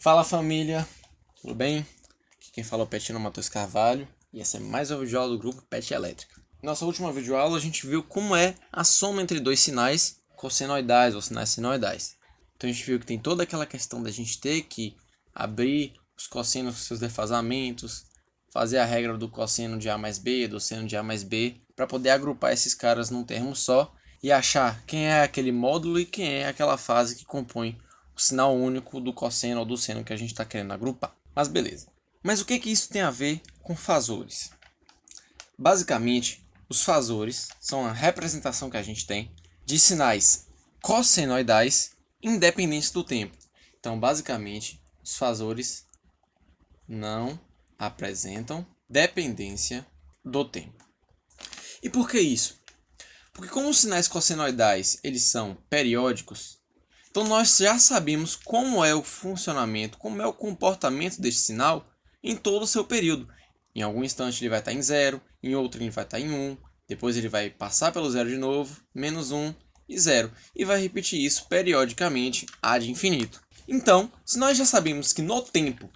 Fala família, tudo bem? Aqui quem fala é o Petino Matheus Carvalho e essa é mais uma videoaula do grupo Pet Elétrica. Nossa última videoaula a gente viu como é a soma entre dois sinais cossenoidais ou sinais senoidais. Então a gente viu que tem toda aquela questão da gente ter que abrir os cossenos com seus defasamentos, fazer a regra do cosseno de A mais B, do seno de A mais B, para poder agrupar esses caras num termo só e achar quem é aquele módulo e quem é aquela fase que compõe o sinal único do cosseno ou do seno que a gente está querendo agrupar. Mas beleza. Mas o que isso tem a ver com fasores? Basicamente, os fasores são a representação que a gente tem de sinais cossenoidais independentes do tempo. Então, basicamente, os fasores não apresentam dependência do tempo. E por que isso? Porque como os sinais cossenoidais eles são periódicos, então nós já sabemos como é o funcionamento, como é o comportamento deste sinal em todo o seu período. Em algum instante ele vai estar em 0, em outro ele vai estar em 1, depois ele vai passar pelo 0 de novo, menos 1 e 0. E vai repetir isso periodicamente ad infinito. Então, se nós já sabemos que no tempo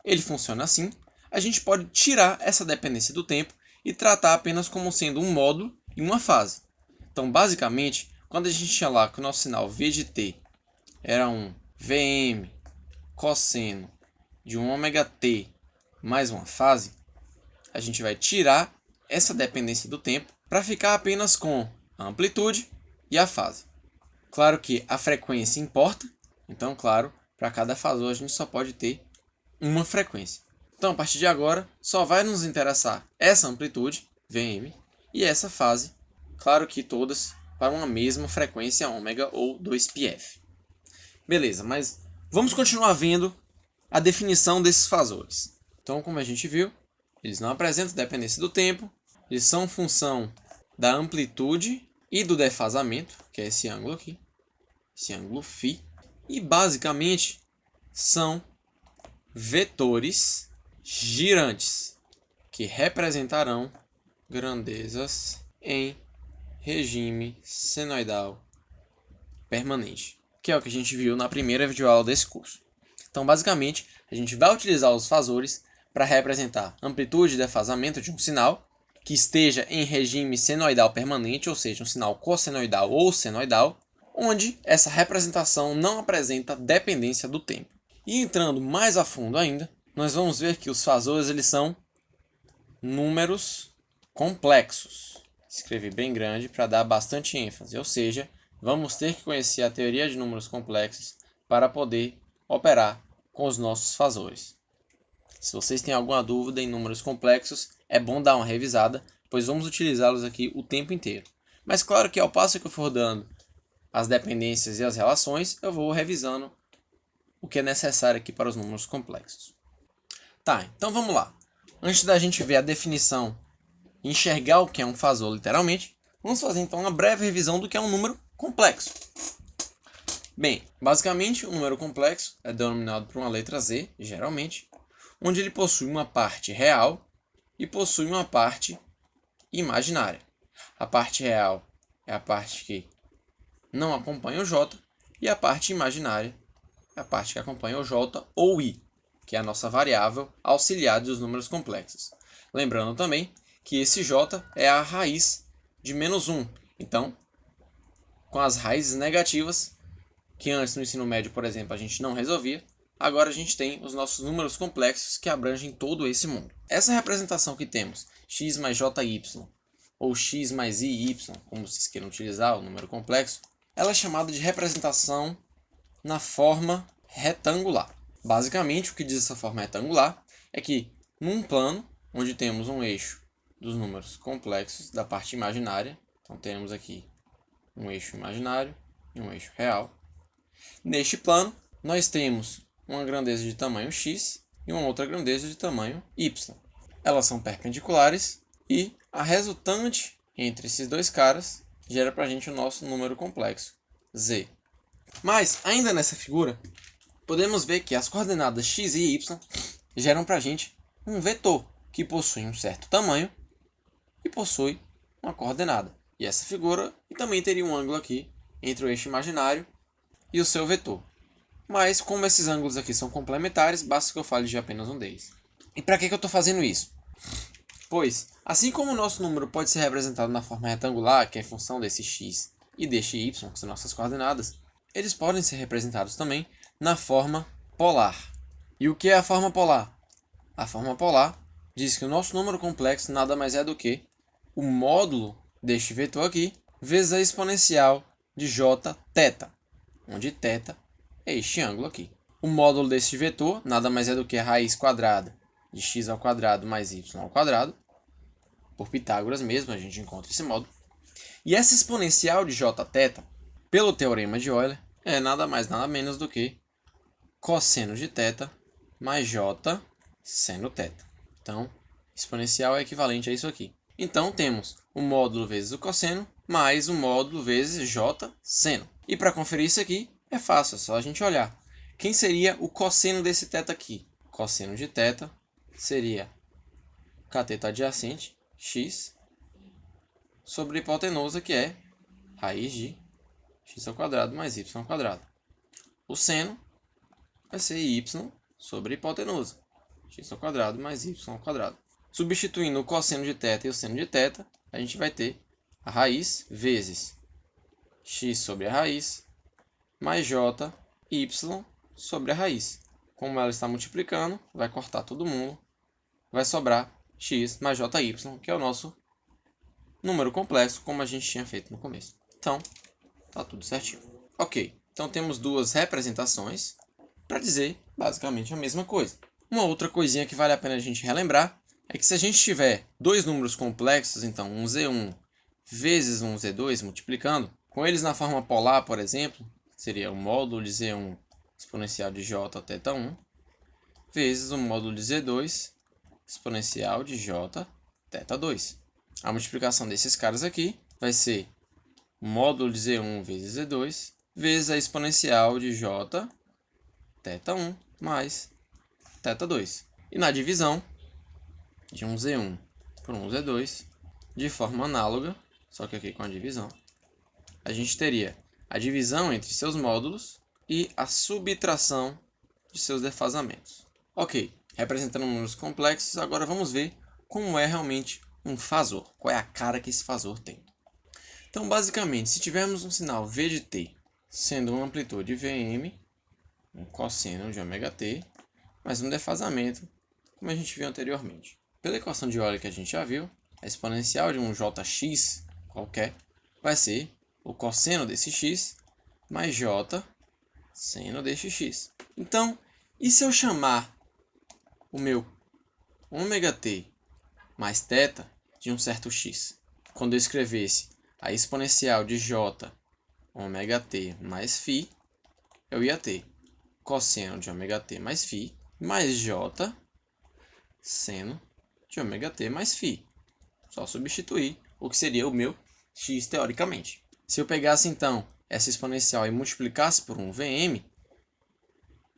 ele funciona assim, a gente pode tirar essa dependência do tempo e tratar apenas como sendo um módulo e uma fase. Então, basicamente, quando a gente tinha lá que o nosso sinal V de t era um Vm cosseno de um ômega t mais uma fase, a gente vai tirar essa dependência do tempo para ficar apenas com a amplitude e a fase. Claro que a frequência importa, então, claro, para cada fasor a gente só pode ter uma frequência. Então, a partir de agora, só vai nos interessar essa amplitude, Vm, e essa fase, claro que todas para uma mesma frequência ômega ou 2πf. Beleza, mas vamos continuar vendo a definição desses fasores. Então, como a gente viu, eles não apresentam dependência do tempo, eles são função da amplitude e do defasamento, que é esse ângulo aqui, esse ângulo φ, e basicamente são vetores girantes que representarão grandezas em regime senoidal permanente, que é o que a gente viu na primeira videoaula desse curso. Então, basicamente, a gente vai utilizar os fasores para representar amplitude e defasamento de um sinal que esteja em regime senoidal permanente, ou seja, um sinal cossenoidal ou senoidal, onde essa representação não apresenta dependência do tempo. E entrando mais a fundo ainda, nós vamos ver que os fasores eles são números complexos. Escrevi bem grande para dar bastante ênfase, ou seja, vamos ter que conhecer a teoria de números complexos para poder operar com os nossos fasores. Se vocês têm alguma dúvida em números complexos, é bom dar uma revisada, pois vamos utilizá-los aqui o tempo inteiro. Mas claro que ao passo que eu for dando as dependências e as relações, eu vou revisando o que é necessário aqui para os números complexos. Tá, então vamos lá. Antes da gente ver a definição e enxergar o que é um fasor literalmente, vamos fazer então uma breve revisão do que é um número complexo. Bem, basicamente um número complexo é denominado por uma letra Z, geralmente, onde ele possui uma parte real e possui uma parte imaginária. A parte real é a parte que não acompanha o J e a parte imaginária é a parte que acompanha o J ou I, que é a nossa variável auxiliar dos números complexos. Lembrando também que esse J é a raiz de menos 1. Então, com as raízes negativas, que antes no ensino médio, por exemplo, a gente não resolvia, agora a gente tem os nossos números complexos que abrangem todo esse mundo. Essa representação que temos, x mais jy, ou x mais iy, como vocês queiram utilizar o número complexo, ela é chamada de representação na forma retangular. Basicamente, o que diz essa forma retangular é que num plano, onde temos um eixo dos números complexos da parte imaginária, então temos aqui um eixo imaginário e um eixo real. Neste plano, nós temos uma grandeza de tamanho x e uma outra grandeza de tamanho y. Elas são perpendiculares e a resultante entre esses dois caras gera para a gente o nosso número complexo, z. Mas, ainda nessa figura, podemos ver que as coordenadas x e y geram para a gente um vetor que possui um certo tamanho e possui uma coordenada. E essa figura também teria um ângulo aqui entre o eixo imaginário e o seu vetor. Mas como esses ângulos aqui são complementares, basta que eu fale de apenas um deles. E para que eu estou fazendo isso? Pois, assim como o nosso número pode ser representado na forma retangular, que é função desse x e deste y, que são nossas coordenadas, eles podem ser representados também na forma polar. E o que é a forma polar? A forma polar diz que o nosso número complexo nada mais é do que o módulo deste vetor aqui vezes a exponencial de j θ, onde θ é este ângulo aqui. O módulo deste vetor nada mais é do que a raiz quadrada de x ao quadrado mais y ao quadrado. Por Pitágoras mesmo, a gente encontra esse módulo. E essa exponencial de jθ, pelo teorema de Euler, é nada mais nada menos do que cosseno de θ mais j seno θ. Então, exponencial é equivalente a isso aqui. Então, temos o módulo vezes o cosseno mais o módulo vezes j seno. E para conferir isso aqui, é fácil, é só a gente olhar. Quem seria o cosseno desse θ aqui? Cosseno de θ seria cateto adjacente, x, sobre a hipotenusa, que é raiz de x ao quadrado mais y ao quadrado. O seno vai ser y sobre a hipotenusa, x ao quadrado mais y ao quadrado. Substituindo o cosseno de θ e o seno de θ, a gente vai ter a raiz vezes x sobre a raiz mais j y sobre a raiz. Como ela está multiplicando, vai cortar todo mundo, vai sobrar x mais jy, que é o nosso número complexo, como a gente tinha feito no começo. Então, tá tudo certinho. Ok, então temos duas representações para dizer basicamente a mesma coisa. Uma outra coisinha que vale a pena a gente relembrar é que se a gente tiver dois números complexos, então um z1 vezes um z2 multiplicando, com eles na forma polar, por exemplo, seria o módulo de z1 exponencial de j θ1 vezes o módulo de z2 exponencial de j θ2. A multiplicação desses caras aqui vai ser o módulo de z1 vezes z2 vezes a exponencial de j θ1 mais θ2. E na divisão de um z1 por um z2, de forma análoga, só que aqui com a divisão, a gente teria a divisão entre seus módulos e a subtração de seus defasamentos. Ok, representando números complexos, agora vamos ver como é realmente um fasor, qual é a cara que esse fasor tem. Então, basicamente, se tivermos um sinal v de t sendo uma amplitude Vm, um cosseno de ωt, mais um defasamento, como a gente viu anteriormente. Pela equação de Euler que a gente já viu, a exponencial de um jx qualquer vai ser o cosseno desse x mais j seno deste x. Então, e se eu chamar o meu ωt mais θ de um certo x? Quando eu escrevesse a exponencial de j ωt mais φ, eu ia ter cosseno de ωt mais φ mais j seno de ωt mais φ. Só substituir o que seria o meu x teoricamente. Se eu pegasse então essa exponencial e multiplicasse por um Vm,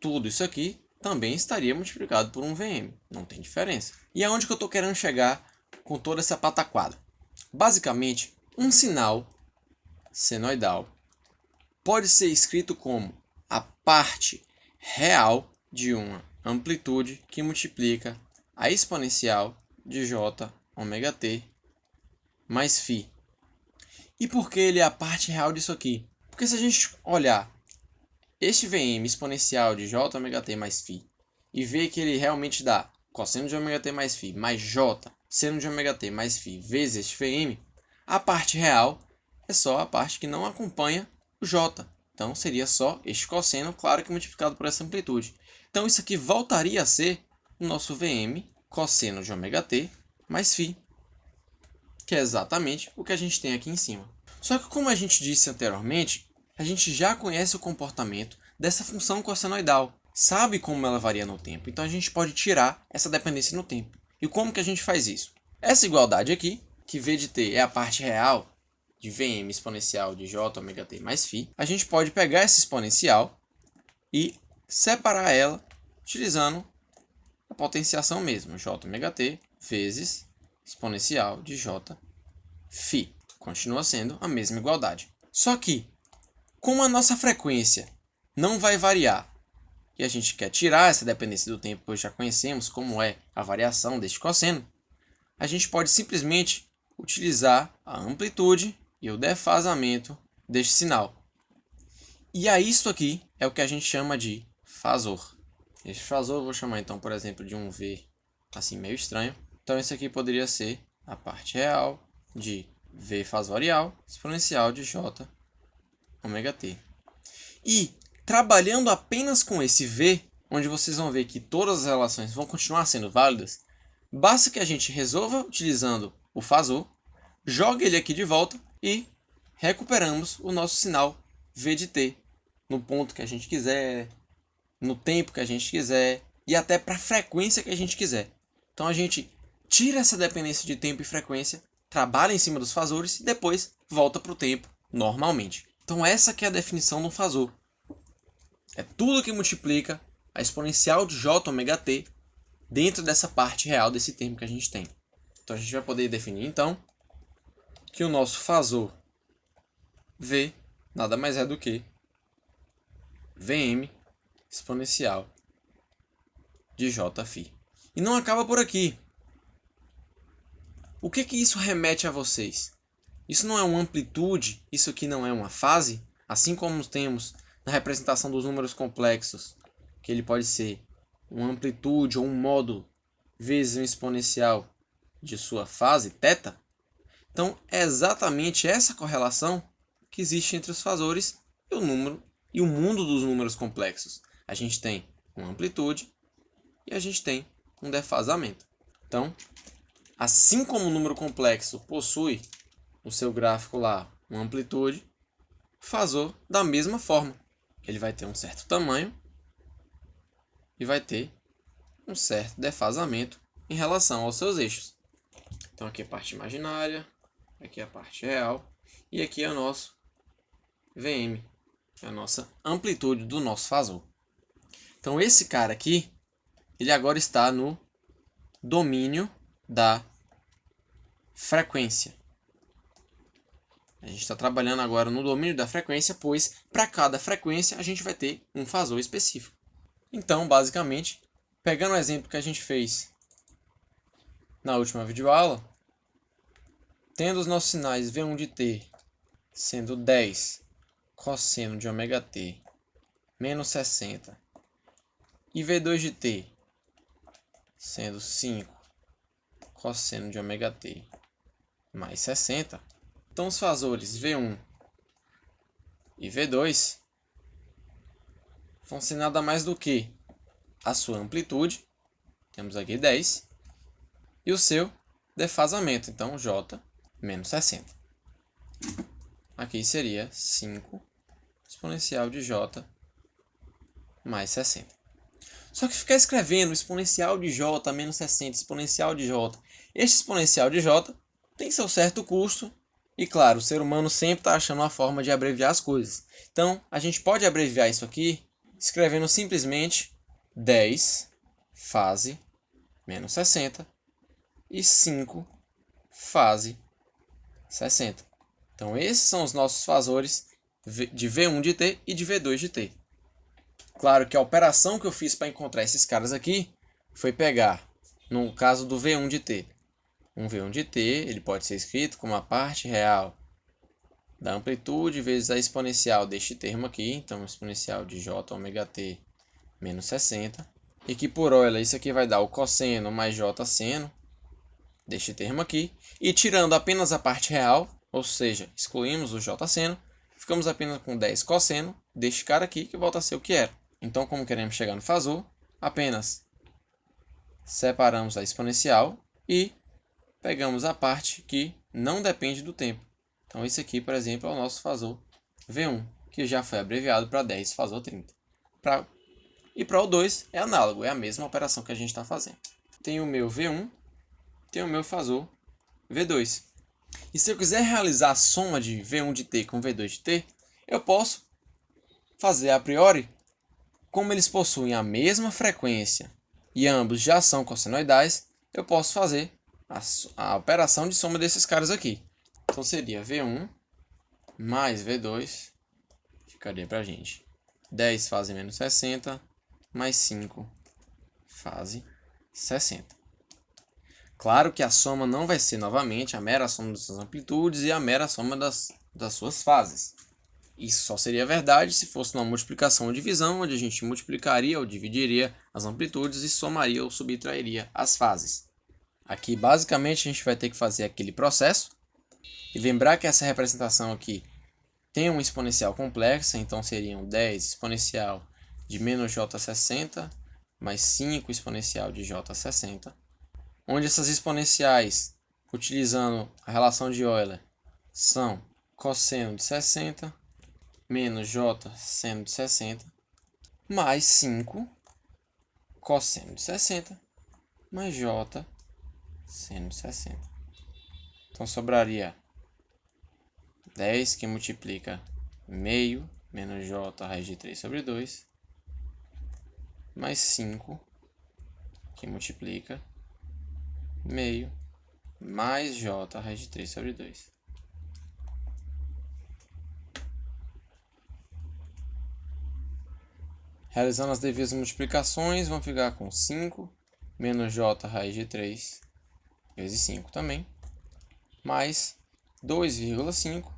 tudo isso aqui também estaria multiplicado por um Vm. Não tem diferença. E aonde que eu estou querendo chegar com toda essa pataquada? Basicamente, um sinal senoidal pode ser escrito como a parte real de uma amplitude que multiplica a exponencial de j ωt mais φ. E por que ele é a parte real disso aqui? Porque se a gente olhar este Vm exponencial de j ωt mais φ e ver que ele realmente dá cosseno de ωt mais φ mais j seno de ωt mais φ vezes este Vm, a parte real é só a parte que não acompanha o j. Então seria só este cosseno, claro que multiplicado por essa amplitude. Então isso aqui voltaria a ser o nosso Vm cosseno de ωt mais φ, que é exatamente o que a gente tem aqui em cima. Só que, como a gente disse anteriormente, a gente já conhece o comportamento dessa função cossenoidal, sabe como ela varia no tempo, então a gente pode tirar essa dependência no tempo. E como que a gente faz isso? Essa igualdade aqui, que v de t é a parte real de Vm exponencial de j ωt mais φ, a gente pode pegar essa exponencial e separar ela utilizando a potenciação mesmo, j ωt vezes exponencial de j φ. Continua sendo a mesma igualdade. Só que, como a nossa frequência não vai variar e a gente quer tirar essa dependência do tempo, pois já conhecemos como é a variação deste cosseno, a gente pode simplesmente utilizar a amplitude e o defasamento deste sinal. E a isto aqui é o que a gente chama de fasor. Este fasor eu vou chamar então, por exemplo, de um V assim meio estranho. Então esse aqui poderia ser a parte real de V fasorial exponencial de J ômega t. E trabalhando apenas com esse V, onde vocês vão ver que todas as relações vão continuar sendo válidas, basta que a gente resolva utilizando o fasor, jogue ele aqui de volta e recuperamos o nosso sinal V de t no ponto que a gente quiser, no tempo que a gente quiser e até para a frequência que a gente quiser. Então a gente tira essa dependência de tempo e frequência, trabalha em cima dos fasores e depois volta para o tempo normalmente. Então essa que é a definição de um fasor. É tudo que multiplica a exponencial de j ômega t dentro dessa parte real desse termo que a gente tem. Então a gente vai poder definir então que o nosso fasor V nada mais é do que Vm exponencial de Jφ. E não acaba por aqui. O que isso remete a vocês? Isso não é uma amplitude, isso aqui não é uma fase, assim como temos na representação dos números complexos, que ele pode ser uma amplitude ou um módulo vezes um exponencial de sua fase, θ. Então é exatamente essa correlação que existe entre os fasores e o número e o mundo dos números complexos. A gente tem uma amplitude e a gente tem um defasamento. Então, assim como o número complexo possui no seu gráfico lá uma amplitude, o fasor da mesma forma. Ele vai ter um certo tamanho e vai ter um certo defasamento em relação aos seus eixos. Então aqui é a parte imaginária, aqui é a parte real e aqui é o nosso Vm, a nossa amplitude do nosso fasor. Então esse cara aqui, ele agora está no domínio da frequência. A gente está trabalhando agora no domínio da frequência, pois para cada frequência a gente vai ter um fasor específico. Então, basicamente, pegando o exemplo que a gente fez na última videoaula, tendo os nossos sinais V1 de t sendo 10 cosseno de ômega t menos 60 e V2 de t sendo 5 cosseno de ômega t mais 60, então os fasores V1 e V2 vão ser nada mais do que a sua amplitude, temos aqui 10, e o seu defasamento, então J menos 60. Aqui seria 5 exponencial de J mais 60. Só que ficar escrevendo exponencial de J menos 60, exponencial de J, este exponencial de J tem seu certo custo, e claro, o ser humano sempre está achando uma forma de abreviar as coisas. Então, a gente pode abreviar isso aqui escrevendo simplesmente 10 fase menos 60 e 5 fase 60. Então, esses são os nossos fasores de V1 de t e de V2 de t. Claro que a operação que eu fiz para encontrar esses caras aqui foi pegar, no caso do V1 de t, um V1 de t, ele pode ser escrito como a parte real da amplitude vezes a exponencial deste termo aqui, então exponencial de j ômega t menos 60, e que por Euler isso aqui vai dar o cosseno mais j seno deste termo aqui, e tirando apenas a parte real, ou seja, excluímos o j seno, ficamos apenas com 10 cosseno deste cara aqui, que volta a ser o que era. Então, como queremos chegar no fasor, apenas separamos a exponencial e pegamos a parte que não depende do tempo. Então, esse aqui, por exemplo, é o nosso fasor V1, que já foi abreviado para 10 fasor 30. E para o 2 é análogo, é a mesma operação que a gente está fazendo. Tem o meu V1, tem o meu fasor V2. E se eu quiser realizar a soma de V1 de t com V2 de t, eu posso fazer a priori, como eles possuem a mesma frequência e ambos já são cossenoidais, eu posso fazer a operação de soma desses caras aqui. Então seria V1 mais V2, ficaria para a gente 10 fase menos 60 mais 5, fase 60. Claro que a soma não vai ser novamente a mera soma das suas amplitudes e a mera soma das suas fases. Isso só seria verdade se fosse uma multiplicação ou divisão, onde a gente multiplicaria ou dividiria as amplitudes e somaria ou subtrairia as fases. Aqui, basicamente, a gente vai ter que fazer aquele processo e lembrar que essa representação aqui tem uma exponencial complexa, então seriam 10 exponencial de menos j60 mais 5 exponencial de j60, onde essas exponenciais, utilizando a relação de Euler, são cosseno de 60 menos j seno de 60 mais 5 cosseno de 60 mais j seno de 60. Então sobraria 10 que multiplica meio menos j raiz de 3 sobre 2 mais 5 que multiplica meio mais j raiz de 3 sobre 2. Realizando as devidas multiplicações, vão ficar com 5 menos j raiz de 3 vezes 5 também, mais 2,5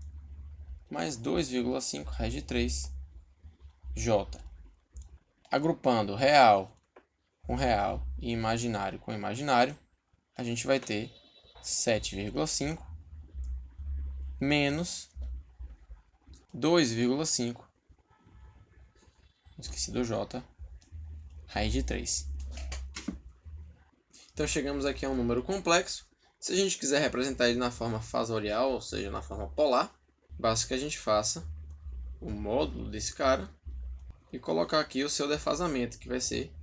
mais 2,5 raiz de 3 j. Agrupando real com real e imaginário com imaginário, a gente vai ter 7,5 menos 2,5, esqueci do j, raiz de 3. Então chegamos aqui a um número complexo. Se a gente quiser representar ele na forma fasorial, ou seja, na forma polar, basta que a gente faça o módulo desse cara e colocar aqui o seu defasamento, que vai ser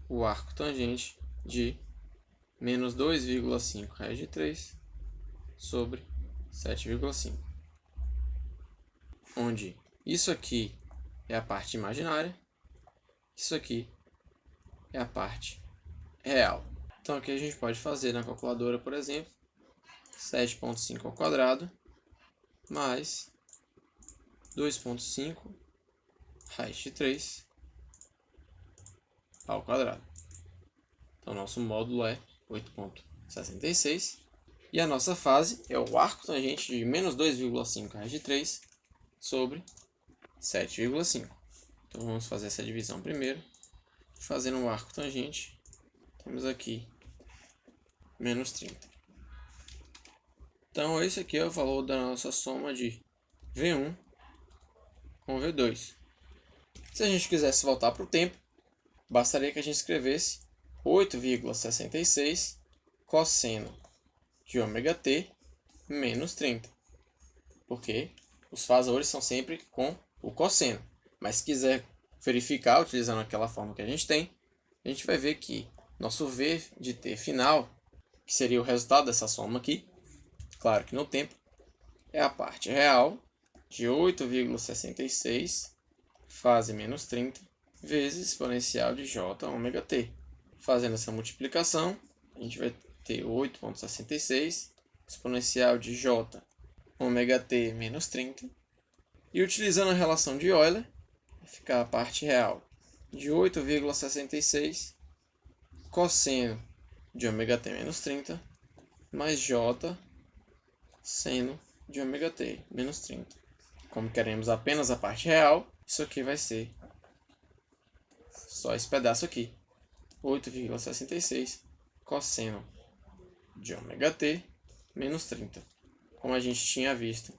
o arco tangente de menos 2,5 raiz de 3 sobre 7,5. Onde isso aqui é a parte imaginária, isso aqui é a parte real. Então aqui a gente pode fazer na calculadora, por exemplo, 7,5 ao quadrado mais 2,5 raiz de 3 ao quadrado. Então nosso módulo é 8,66 e a nossa fase é o arco tangente de menos 2,5 raiz de 3 sobre 7,5. Então vamos fazer essa divisão primeiro. Fazendo o arco tangente, temos aqui menos 30. Então esse aqui é o valor da nossa soma de V1 com V2. Se a gente quisesse voltar para o tempo, bastaria que a gente escrevesse 8,66 cosseno de ômega t menos 30. Porque os fasores são sempre com o cosseno. Mas se quiser verificar, utilizando aquela forma que a gente tem, a gente vai ver que nosso V de t final, que seria o resultado dessa soma aqui, claro que no tempo, é a parte real de 8,66 fase menos 30 vezes exponencial de j ômega t. Fazendo essa multiplicação, a gente vai ter 8,66 exponencial de j ômega t menos 30. E utilizando a relação de Euler, vai ficar a parte real de 8,66 cosseno de ômega t menos 30 mais j seno de ômega t menos 30. Como queremos apenas a parte real, isso aqui vai ser só esse pedaço aqui. 8,66 cosseno de ômega t menos 30. Como a gente tinha visto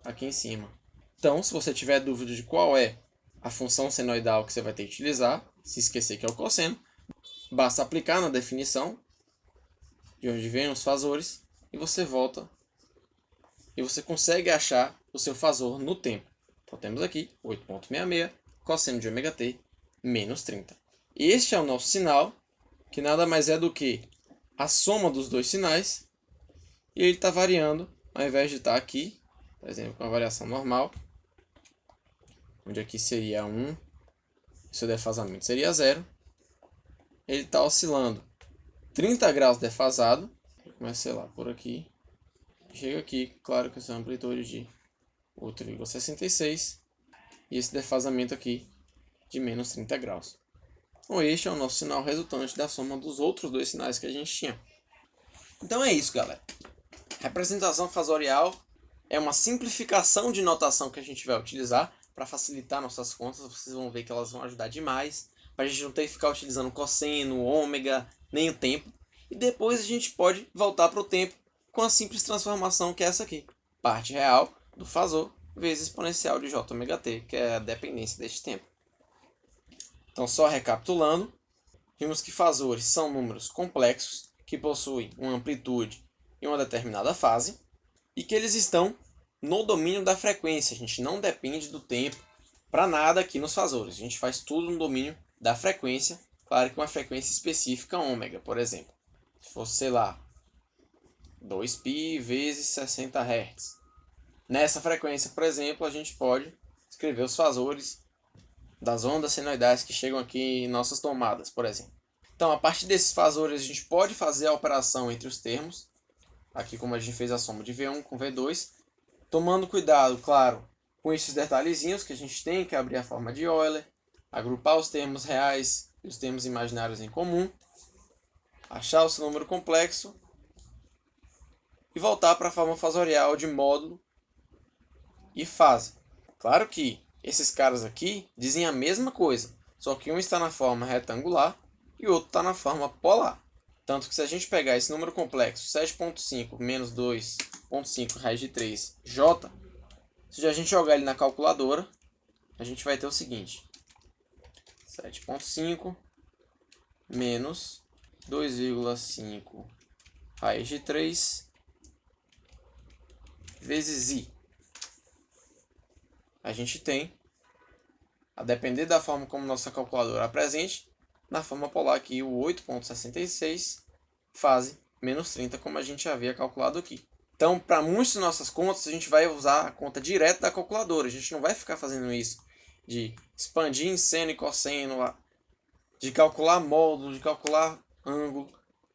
aqui em cima. Então, se você tiver dúvida de qual é a função senoidal que você vai ter que utilizar, se esquecer que é o cosseno, basta aplicar na definição de onde vêm os fasores e você volta e você consegue achar o seu fasor no tempo. Então temos aqui 8,66 cosseno de ômega t menos 30. Este é o nosso sinal, que nada mais é do que a soma dos dois sinais, e ele está variando, ao invés de estar aqui, por exemplo, com a variação normal, onde aqui seria 1, seu defasamento seria 0, ele está oscilando 30 graus defasado, começa, sei lá, por aqui, chega aqui, claro que essa amplitude de 8,66, e esse defasamento aqui de menos 30 graus. Então este é o nosso sinal resultante da soma dos outros dois sinais que a gente tinha. Então é isso, galera. Representação fasorial é uma simplificação de notação que a gente vai utilizar para facilitar nossas contas. Vocês vão ver que elas vão ajudar demais, para a gente não ter que ficar utilizando cosseno, ômega, nem o tempo. E depois a gente pode voltar para o tempo com a simples transformação que é essa aqui. Parte real do fasor vezes exponencial de j ômega t, que é a dependência deste tempo. Então, só recapitulando, vimos que fasores são números complexos que possuem uma amplitude em uma determinada fase e que eles estão no domínio da frequência. A gente não depende do tempo para nada aqui nos fasores. A gente faz tudo no domínio da frequência. Claro que uma frequência específica, ômega, por exemplo. Se fosse, sei lá, 2π vezes 60 Hz. Nessa frequência, por exemplo, a gente pode escrever os fasores das ondas senoidais que chegam aqui em nossas tomadas, por exemplo. Então, a partir desses fasores, a gente pode fazer a operação entre os termos. Aqui, como a gente fez a soma de V1 com V2. Tomando cuidado, claro, com esses detalhezinhos que a gente tem que abrir a forma de Euler, agrupar os termos reais e os termos imaginários em comum, achar o seu número complexo e voltar para a forma fasorial de módulo e fase. Claro que esses caras aqui dizem a mesma coisa, só que um está na forma retangular e o outro está na forma polar. Tanto que se a gente pegar esse número complexo, 7,5 menos 2,5 raiz de 3j, se a gente jogar ele na calculadora, a gente vai ter o seguinte: 7,5 menos 2,5 raiz de 3 vezes i. A gente tem, a depender da forma como nossa calculadora apresente, na forma polar aqui o 8,66 fase menos 30, como a gente havia calculado aqui. Então, para muitas de nossas contas, a gente vai usar a conta direta da calculadora. A gente não vai ficar fazendo isso de expandir em seno e cosseno, de calcular módulo, de calcular ângulo.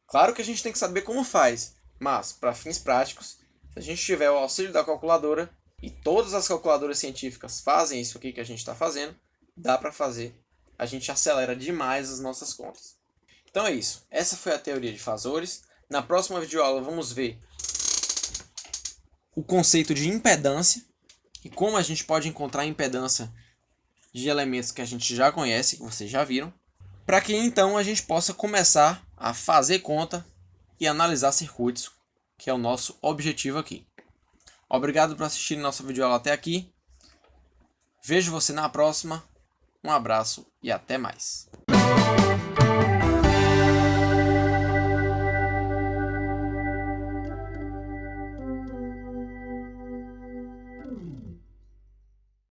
Claro que a gente tem que saber como faz, mas, para fins práticos, se a gente tiver o auxílio da calculadora, e todas as calculadoras científicas fazem isso aqui que a gente está fazendo, dá para fazer. A gente acelera demais as nossas contas. Então é isso. Essa foi a teoria de fasores. Na próxima videoaula vamos ver o conceito de impedância e como a gente pode encontrar a impedância de elementos que a gente já conhece, que vocês já viram, para que então a gente possa começar a fazer conta e analisar circuitos, que é o nosso objetivo aqui. Obrigado por assistir nossa videoaula até aqui. Vejo você na próxima. Um abraço e até mais.